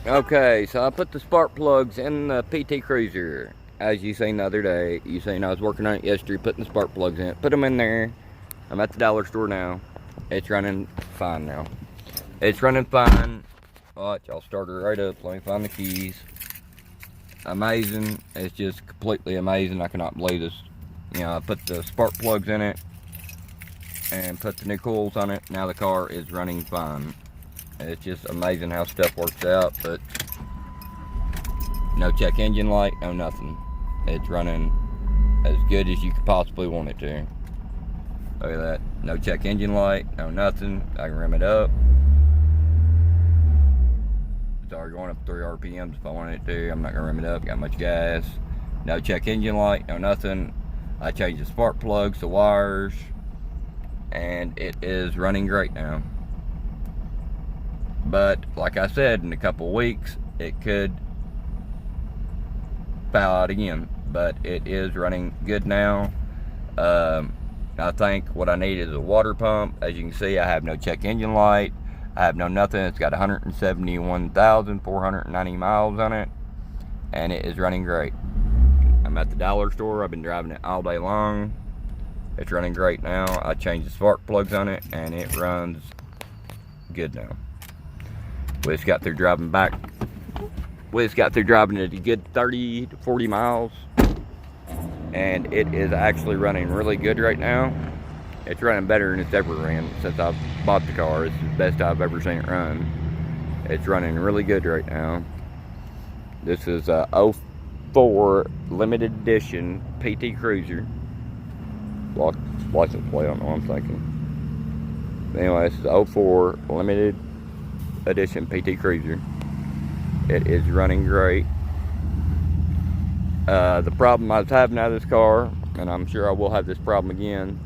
Okay, so I put the spark plugs in the PT Cruiser. As you seen the other day, you seen I was working on it yesterday, putting the spark plugs in. Put them in there. I'm at the dollar store now. It's running fine now. It's running fine. Watch, I'll start it right up. Let me find the keys. Amazing. It's just completely amazing. I cannot believe this. You know, I put the spark plugs in it and put the new coils on it. Now the car is running fine. It's just amazing how stuff works out, but no check engine light, no nothing. It's running as good as you could possibly want it to. Look at that. No check engine light, no nothing. I can rim it up. It's already going up 3 RPMs if I wanted it to. I'm not gonna rim it up, got much gas. No check engine light, no nothing. I changed the spark plugs, the wires, and it is running great now. But like I said, in a couple of weeks it could foul out again, but it is running good now. I think what I need is a water pump. As you can see, I have no check engine light, I have no nothing. It's got 171,490 miles on it, and it is running great. I'm at the dollar store. I've been driving it all day long. It's running great now. I changed the spark plugs on it, and it runs good now. We just got through driving back. We just got through driving it a good 30 to 40 miles. And it is actually running really good right now. It's running better than it's ever ran since I've bought the car. It's the best I've ever seen it run. It's running really good right now. This is a 04 limited edition PT Cruiser. License plate, I don't know what I'm thinking. Anyway, this is 04 limited edition PT Cruiser. It is running great. The problem I was having out of this car, and I'm sure I will have this problem again,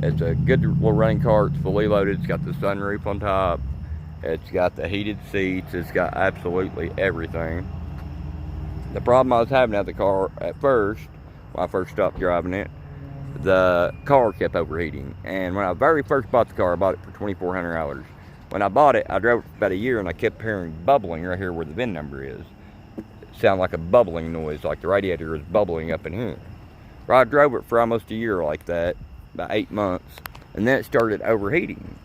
it's a good little running car. It's fully loaded. It's got the sunroof on top. It's got the heated seats. It's got absolutely everything. The problem I was having out of the car at first, when I first stopped driving it, the car kept overheating. And when I very first bought the car, I bought it for $2,400. When I bought it, I drove it for about a year, and I kept hearing bubbling right here where the VIN number is. It sounded like a bubbling noise, like the radiator was bubbling up in here. Well, I drove it for almost a year like that, about 8 months, and then it started overheating.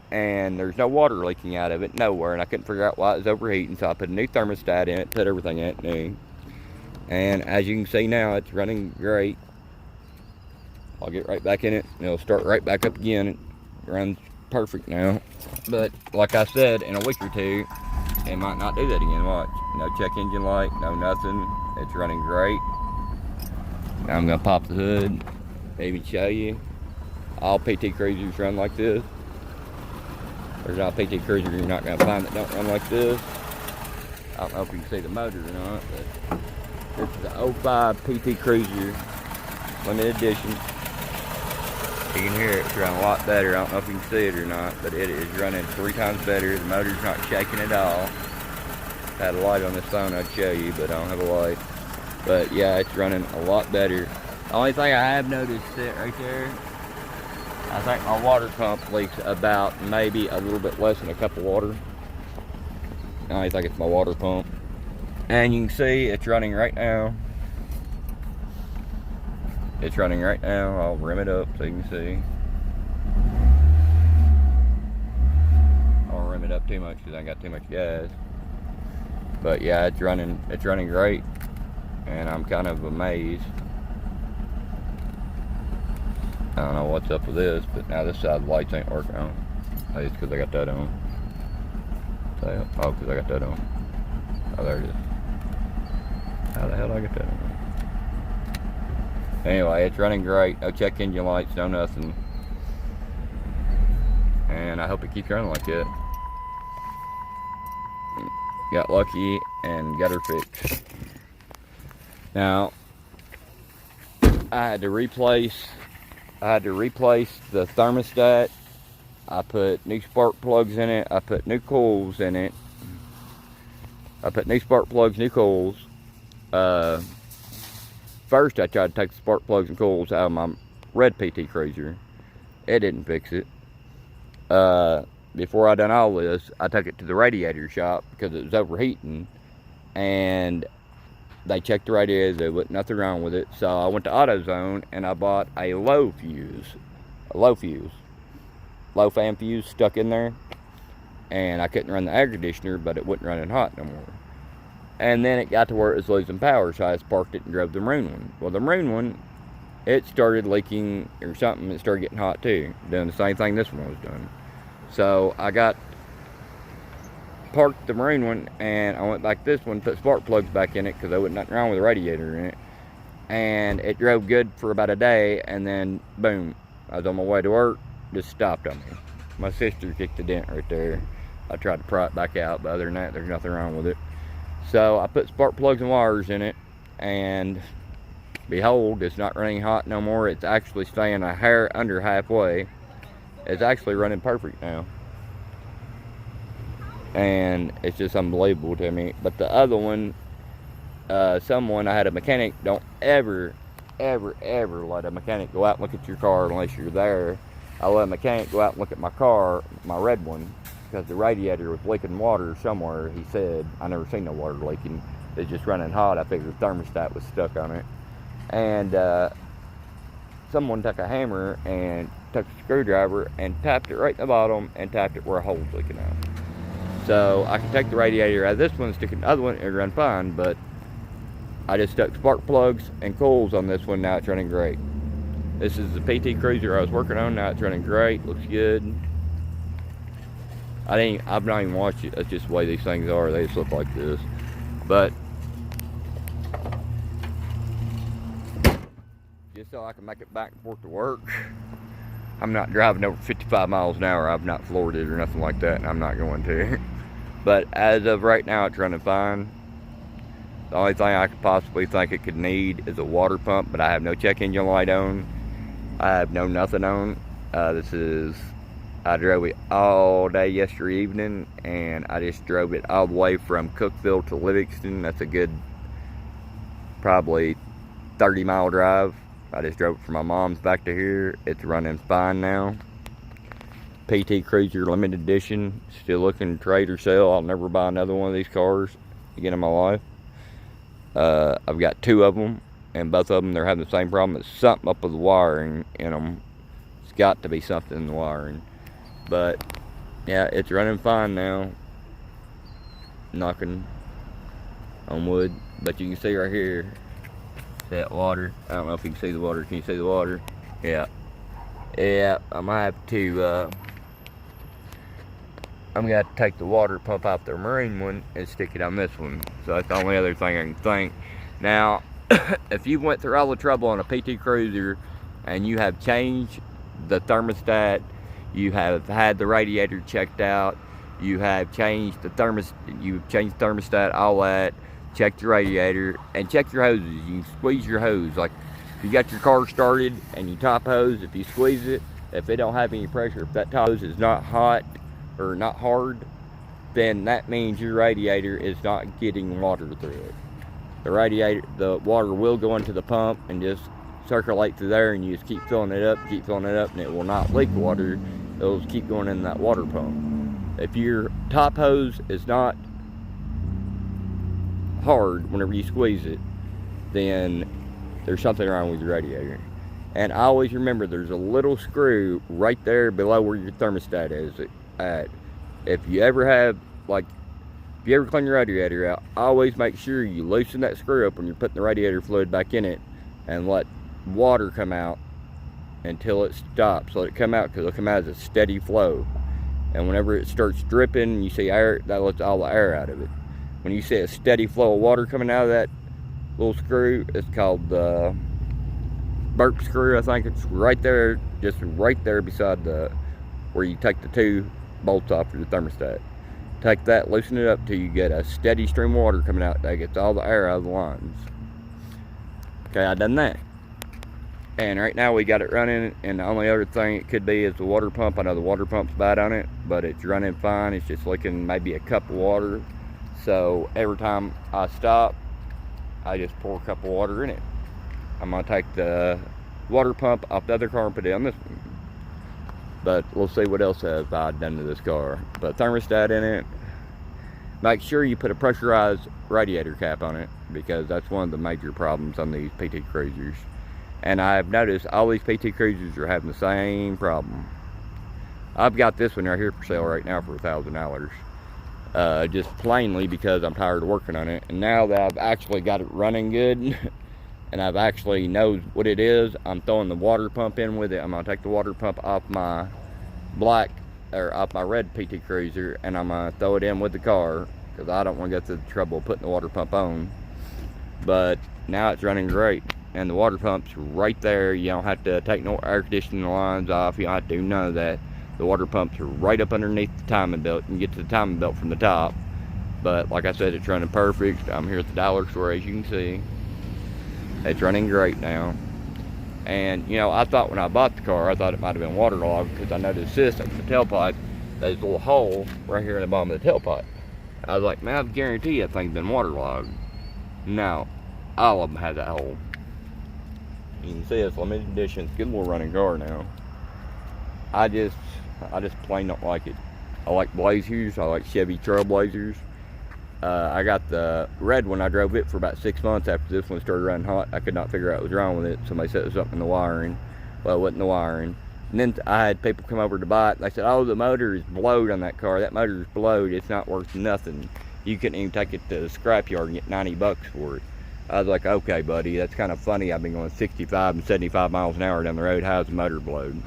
And there's no water leaking out of it, nowhere, and I couldn't figure out why it was overheating, so I put a new thermostat in it, put everything in it new. And as you can see now, it's running great. I'll get right back in it, and it'll start right back up again. It runs perfect now. But like I said, in a week or two, it might not do that again. Watch. No check engine light, no nothing. It's running great. Now I'm gonna pop the hood, maybe show you. All PT Cruisers run like this. There's not a PT Cruiser you're not gonna find that don't run like this. I don't know if you can see the motor or not, but this is the 05 PT Cruiser limited edition. You can hear it's running a lot better. I don't know if you can see it or not, but it is running 3 times better. The motor's not shaking at all. If I had a light on this phone, I'd show you, but I don't have a light. But yeah, it's running a lot better. The only thing I have noticed it right there, I think my water pump leaks about maybe a little bit less than a cup of water. I only think it's my water pump. And you can see it's running right now. It's running right now. I'll rim it up so you can see. I don't rim it up too much because I got too much gas. But yeah, it's running great. And I'm kind of amazed. I don't know what's up with this, but now this side of the lights ain't working on. Hey, it's because I got that on. So, oh, because I got that on. Oh, there it is. How the hell did I get that on? Anyway, it's running great. No check engine lights, no nothing. And I hope it keeps running like that. Got lucky and got her fixed. Now, I had to replace the thermostat. I put new spark plugs in it. I put new coils in it. I put new spark plugs, new coils. First, I tried to take the spark plugs and coils out of my red PT Cruiser. It didn't fix it. before I done all this, I took it to the radiator shop because it was overheating, and they checked the radiator, there was nothing wrong with it. So I went to AutoZone and I bought a low fan fuse stuck in there, and I couldn't run the air conditioner, but it wasn't running hot no more. And then it got to where it was losing power, so I sparked it and drove the maroon one. Well, the maroon one, it started leaking or something. It started getting hot too, doing the same thing this one was doing. So I parked the maroon one, and I went back to this one, put spark plugs back in it because there wasn't nothing wrong with the radiator in it, and it drove good for about a day, and then boom, I was on my way to work, just stopped on me. My sister kicked the dent right there. I tried to pry it back out, but other than that, there's nothing wrong with it. So I put spark plugs and wires in it, and behold, it's not running hot no more. It's actually staying a hair under halfway. It's actually running perfect now, and it's just unbelievable to me. But the other one, I had a mechanic. Don't ever let a mechanic go out and look at your car unless you're there. I let a mechanic go out and look at my car, my red one, because the radiator was leaking water somewhere. He said, I never seen no water leaking. It's just running hot. I figured the thermostat was stuck on it. And someone took a hammer and took a screwdriver and tapped it right in the bottom and tapped it where a hole's leaking out. So I can take the radiator out of this one, stick it in the other one, it'll run fine, but I just stuck spark plugs and coils on this one. Now it's running great. This is the PT Cruiser I was working on. Now it's running great, looks good. I've not even watched it. That's just the way these things are. They just look like this. But just so I can make it back and forth to work, I'm not driving over 55 miles an hour. I've not floored it or nothing like that, and I'm not going to. But as of right now, it's running fine. The only thing I could possibly think it could need is a water pump, but I have no check engine light on. I have no nothing on. I drove it all day yesterday evening, and I just drove it all the way from Cookville to Livingston. That's a good, probably 30-mile drive. I just drove it from my mom's back to here. It's running fine now. PT Cruiser Limited Edition. Still looking to trade or sell. I'll never buy another one of these cars again in my life. I've got two of them, and both of them, they're having the same problem. It's something up with the wiring in them. It's got to be something in the wiring. But yeah, it's running fine now. Knocking on wood. But you can see right here that water. I don't know if you can see the water. Can you see the water? Yeah. Yeah, I might have to I'm gonna have to take the water pump out the marine one and stick it on this one. So that's the only other thing I can think. Now, if you went through all the trouble on a PT Cruiser and you have changed the thermostat, you have had the radiator checked out, you have changed the thermostat, all that, checked your radiator, and check your hoses. You squeeze your hose. Like, if you got your car started and you top hose, if you squeeze it, if it don't have any pressure, if that top hose is not hot or not hard, then that means your radiator is not getting water through it. The water will go into the pump and just circulate through there, and you just keep filling it up, and it will not leak water. It'll just keep going in that water pump. If your top hose is not hard whenever you squeeze it, then there's something wrong with your radiator. And I always remember there's a little screw right there below where your thermostat is at. If you ever clean your radiator out, always make sure you loosen that screw up when you're putting the radiator fluid back in it, and let water come out until it stops. Let it come out, because it'll come out as a steady flow. And whenever it starts dripping and you see air, that lets all the air out of it. When you see a steady flow of water coming out of that little screw, it's called the burp screw. I think it's right there, just right there beside where you take the two bolts off of the thermostat. Take that, loosen it up till you get a steady stream of water coming out that gets all the air out of the lines. Okay, I done that. And right now we got it running, and the only other thing it could be is the water pump. I know the water pump's bad on it, but it's running fine. It's just leaking maybe a cup of water. So every time I stop, I just pour a cup of water in it. I'm gonna take the water pump off the other car and put it on this one. But we'll see what else have I done to this car. But thermostat in it. Make sure you put a pressurized radiator cap on it, because that's one of the major problems on these PT Cruisers. And I've noticed all these PT Cruisers are having the same problem. I've got this one right here for sale right now for $1,000. Just plainly because I'm tired of working on it. And now that I've actually got it running good, and I've actually knows what it is, I'm throwing the water pump in with it. I'm gonna take the water pump off my off my red PT Cruiser, and I'm gonna throw it in with the car, because I don't want to go through the trouble of putting the water pump on. But now it's running great, and the water pump's right there. You don't have to take no air conditioning lines off. You don't have to do none of that. The water pump's right up underneath the timing belt. You can get to the timing belt from the top. But like I said, it's running perfect. I'm here at the dollar store, as you can see. It's running great now. And, you know, I thought when I bought the car, I thought it might have been waterlogged, because I noticed this at the tailpipe, there's a little hole right here in the bottom of the tailpipe. I was like, man, I guarantee that thing's been waterlogged. No, all of them had that hole. You can see it's limited edition. It's a good little running car now. I just plain don't like it. I like Blazers. I like Chevy Trailblazers. I got the red one. I drove it for about 6 months after this one started running hot. I could not figure out what was wrong with it. Somebody said it was something in the wiring. Well, it wasn't the wiring. And then I had people come over to buy it. And they said, oh, the motor is blowed on that car. That motor is blowed. It's not worth nothing. You couldn't even take it to the scrapyard and get 90 bucks for it. I was like, okay, buddy, that's kind of funny. I've been going 65 and 75 miles an hour down the road. How's the motor blowed?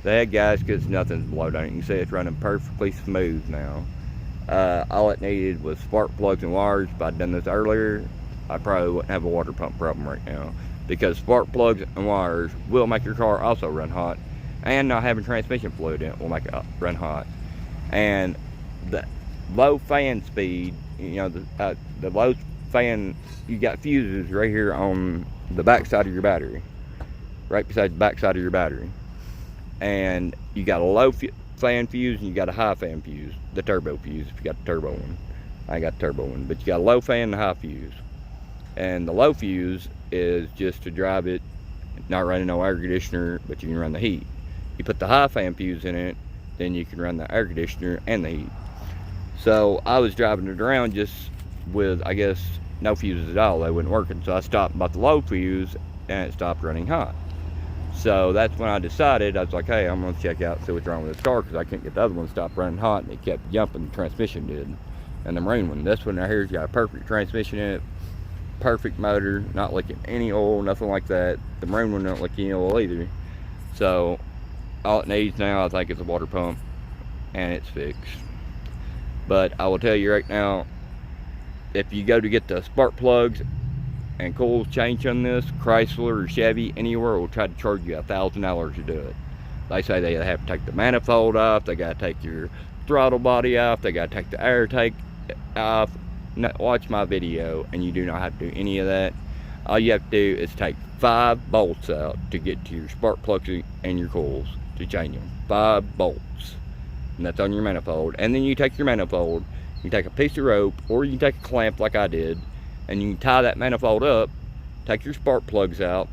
The head gasket, nothing's blowed on it. You can see it's running perfectly smooth now. All it needed was spark plugs and wires. If I'd done this earlier, I probably wouldn't have a water pump problem right now, because spark plugs and wires will make your car also run hot, and not having transmission fluid in it will make it run hot. And the low fan speed, you know, the low fan, you got fuses right here on the back side of your battery, right beside the back side of your battery. And you got a low fan fuse and you got a high fan fuse, the turbo fuse if you got the turbo one. I ain't got the turbo one, but you got a low fan and a high fuse. And the low fuse is just to drive it, not running no air conditioner, but you can run the heat. You put the high fan fuse in it, then you can run the air conditioner and the heat. So I was driving it around just with, I guess, no fuses at all. They weren't working. So I stopped and bought the low fuse, and it stopped running hot. So that's when I decided, I was like, hey, I'm going to check out and see what's wrong with this car, because I couldn't get the other one to stop running hot, and it kept jumping, the transmission did. And the maroon one, this one right here's got a perfect transmission in it, perfect motor, not leaking any oil, nothing like that. The maroon one don't leak any oil either. So all it needs now, I think, is a water pump, and it's fixed. But I will tell you right now, if you go to get the spark plugs and coils changed on this, Chrysler or Chevy, anywhere will try to charge you $1,000 to do it. They say they have to take the manifold off, they got to take your throttle body off, they got to take the air tank off. No, watch my video and you do not have to do any of that. All you have to do is take 5 bolts out to get to your spark plugs and your coils to change them. 5 bolts. And that's on your manifold. And then you take your manifold, you take a piece of rope, or you can take a clamp like I did, and you can tie that manifold up, take your spark plugs out,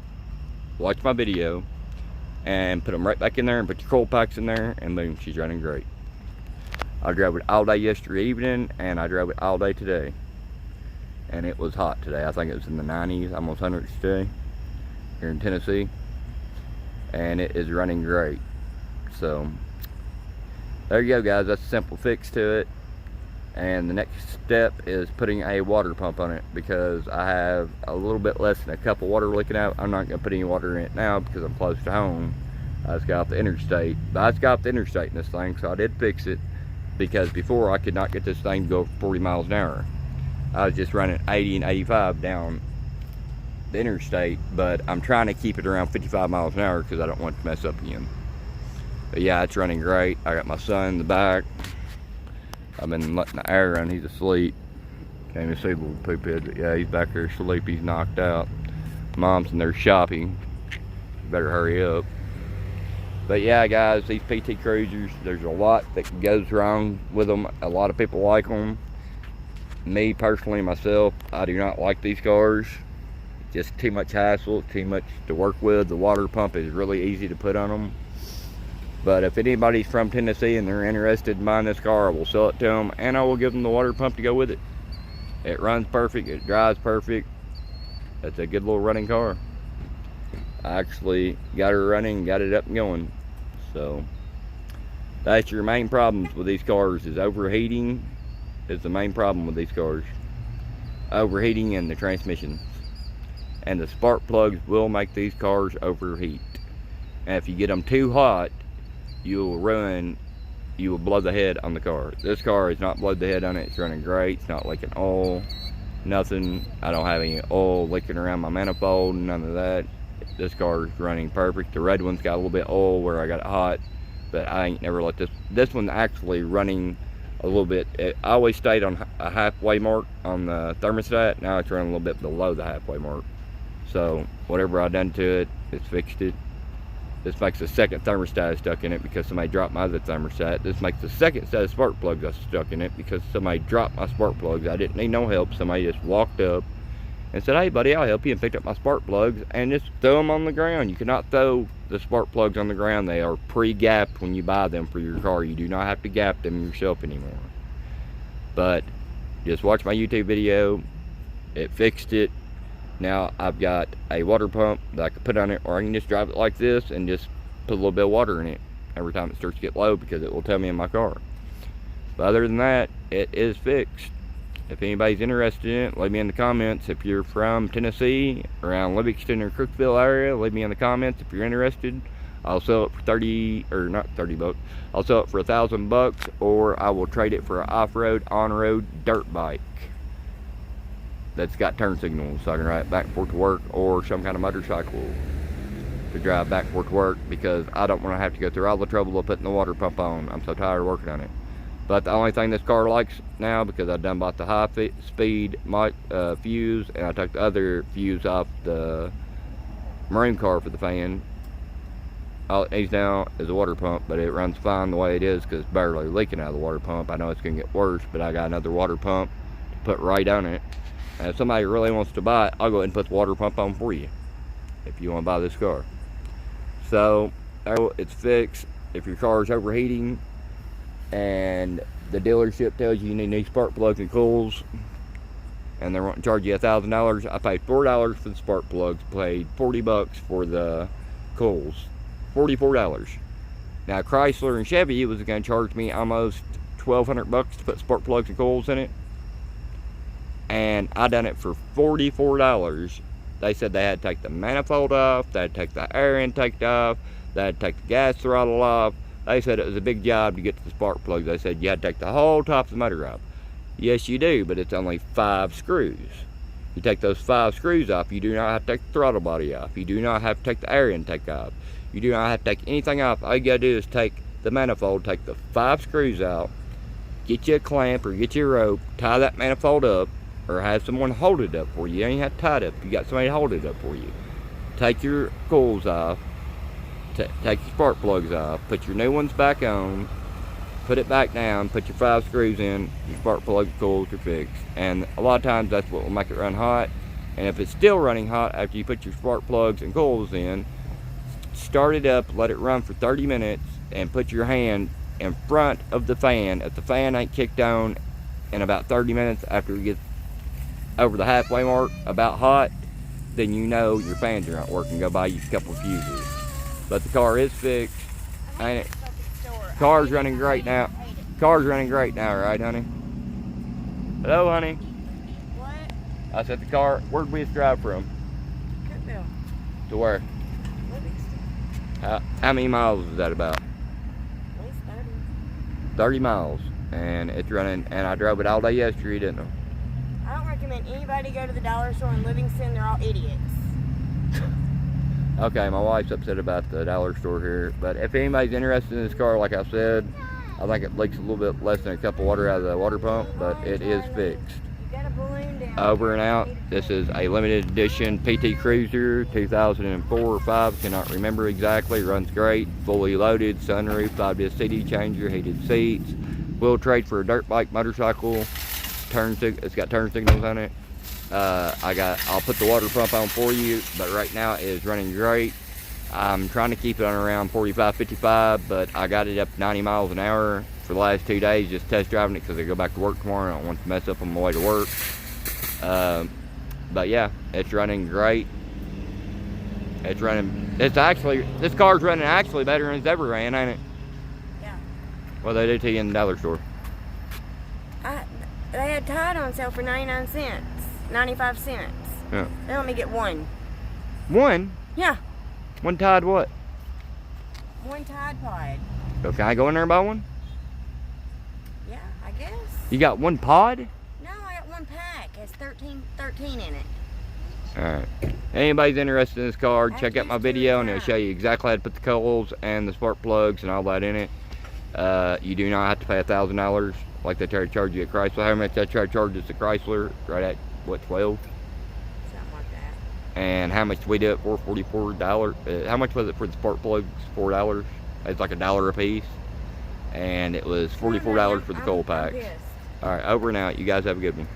watch my video, and put them right back in there, and put your coil packs in there, and boom, she's running great. I drove it all day yesterday evening, and I drove it all day today. And it was hot today. I think it was in the 90s, almost 100 today, here in Tennessee. And it is running great. So, there you go, guys. That's a simple fix to it. And the next step is putting a water pump on it, because I have a little bit less than a cup of water leaking out. I'm not going to put any water in it now because I'm close to home. I just got off the interstate. But I just got off the interstate in this thing, so I did fix it, because before I could not get this thing to go 40 miles an hour. I was just running 80 and 85 down the interstate, but I'm trying to keep it around 55 miles an hour because I don't want it to mess up again. But yeah, it's running great. I got my son in the back. I've been letting the air run. He's asleep. Can't even see the little poop head, but yeah, he's back there asleep. He's knocked out. Mom's in there shopping. You better hurry up. But yeah, guys, these PT Cruisers, there's a lot that goes wrong with them. A lot of people like them. Me personally, myself, I do not like these cars. Just too much hassle, too much to work with. The water pump is really easy to put on them. But if anybody's from Tennessee and they're interested in buying this car, I will sell it to them, and I will give them the water pump to go with it. It runs perfect, it drives perfect. It's a good little running car. I actually got her running, got it up and going. So that's your main problems with these cars, is overheating is the main problem with these cars. Overheating and the transmission. And the spark plugs will make these cars overheat. And if you get them too hot, you will blow the head on the car. This car is not blowed the head on it. It's running great. It's not leaking oil, nothing. I don't have any oil leaking around my manifold, none of that. This car is running perfect. The red one's got a little bit of oil where I got it hot, but I ain't never let this one actually running a little bit. I always stayed on a halfway mark on the thermostat. Now it's running a little bit below the halfway mark. So whatever I done to it, it's fixed it. This makes the second thermostat stuck in it because somebody dropped my other thermostat. This makes the second set of spark plugs I stuck in it because somebody dropped my spark plugs. I didn't need no help. Somebody just walked up and said, "Hey buddy, I'll help you," and picked up my spark plugs and just threw them on the ground. You cannot throw the spark plugs on the ground. They are pre-gapped when you buy them for your car. You do not have to gap them yourself anymore. But just watch my YouTube video. It fixed it. Now I've got a water pump that I can put on it, or I can just drive it like this and just put a little bit of water in it every time it starts to get low, because it will tell me in my car. But other than that, it is fixed. If anybody's interested in it, leave me in the comments. If you're from Tennessee, around Livingston or Crooksville area, leave me in the comments if you're interested. I'll sell it for 30, or not 30 bucks. I'll sell it for $1,000, or I will trade it for an off-road, on-road dirt bike that's got turn signals, so I can ride back and forth to work, or some kind of motorcycle to drive back and forth to work, because I don't want to have to go through all the trouble of putting the water pump on. I'm so tired of working on it. But the only thing this car likes now, because I done bought the high speed fuse, and I took the other fuse off the maroon car for the fan. All it needs now is a water pump, but it runs fine the way it is because it's barely leaking out of the water pump. I know it's going to get worse, but I got another water pump to put right on it. And if somebody really wants to buy it, I'll go ahead and put the water pump on for you if you want to buy this car. So it's fixed. If your car is overheating and the dealership tells you need new spark plugs and coils, and they're wanting to charge you $1,000, I paid $4 for the spark plugs, paid $40 for the coils. $44. Now Chrysler and Chevy was going to charge me almost $1,200 to put spark plugs and coils in it, and I done it for $44. They said they had to take the manifold off, they had to take the air intake off, they had to take the gas throttle off. They said it was a big job to get to the spark plugs. They said you had to take the whole top of the motor off. Yes, you do, but it's only 5 screws. You take those 5 screws off, you do not have to take the throttle body off. You do not have to take the air intake off. You do not have to take anything off. All you gotta do is take the manifold, take the 5 screws out, get you a clamp or get you a rope, tie that manifold up, or have someone hold it up for you. You ain't have to tie it up. You got somebody to hold it up for you. Take your coils off, take your spark plugs off, put your new ones back on, put it back down, put your 5 screws in, your spark plug coils are fixed. And a lot of times that's what will make it run hot. And if it's still running hot after you put your spark plugs and coils in, start it up, let it run for 30 minutes, and put your hand in front of the fan. If the fan ain't kicked on in about 30 minutes after it gets over the halfway mark, about hot, then you know your fans are not working. Go buy you a couple of fuses. But the car is fixed, ain't it? Car's running great now. Car's running great now, right, honey? Hello, honey. What? I said the car. Where'd we drive from? Cookville. To where? Livingston. How many miles is that about? At least 30. 30 miles, and it's running. And I drove it all day yesterday, didn't I? I don't recommend anybody go to the dollar store in Livingston. They're all idiots. Okay, my wife's upset about the dollar store here, but if anybody's interested in this car, like I said, I think it leaks a little bit less than a cup of water out of the water pump, but it is fixed. You got a balloon down. Over and out. This is a limited edition PT Cruiser, 2004 or 5, cannot remember exactly. Runs great, fully loaded, sunroof, 5-disc CD changer, heated seats. Will trade for a dirt bike motorcycle. It's got turn signals on it. I'll put the water pump on for you, but right now it is running great. I'm trying to keep it on around 45, 55, but I got it up 90 miles an hour for the last 2 days, just test driving it because I go back to work tomorrow and I don't want to mess up on my way to work. But yeah, it's running great. This car's running actually better than it's ever ran, ain't it? Yeah. Well, they do to you in the dollar store. They had Tide on sale for 99 cents, 95 cents. Yeah. They let me get one. One? Yeah. One Tide what? One Tide Pod. So can I go in there and buy one? Yeah, I guess. You got one pod? No, I got one pack. It's 13 in it. Alright. Anybody's interested in this car, check out my video and it'll show you exactly how to put the coils and the spark plugs and all that in it. You do not have to pay $1,000 like they try to charge you at Chrysler. How much they try to charge us at Chrysler? Right at, what, 12? Something like that. And how much did we do it for? $44. How much was it for the spark plugs? $4. It's like $1 a piece. And it was $44 for the coil packs. Alright, over and out. You guys have a good one.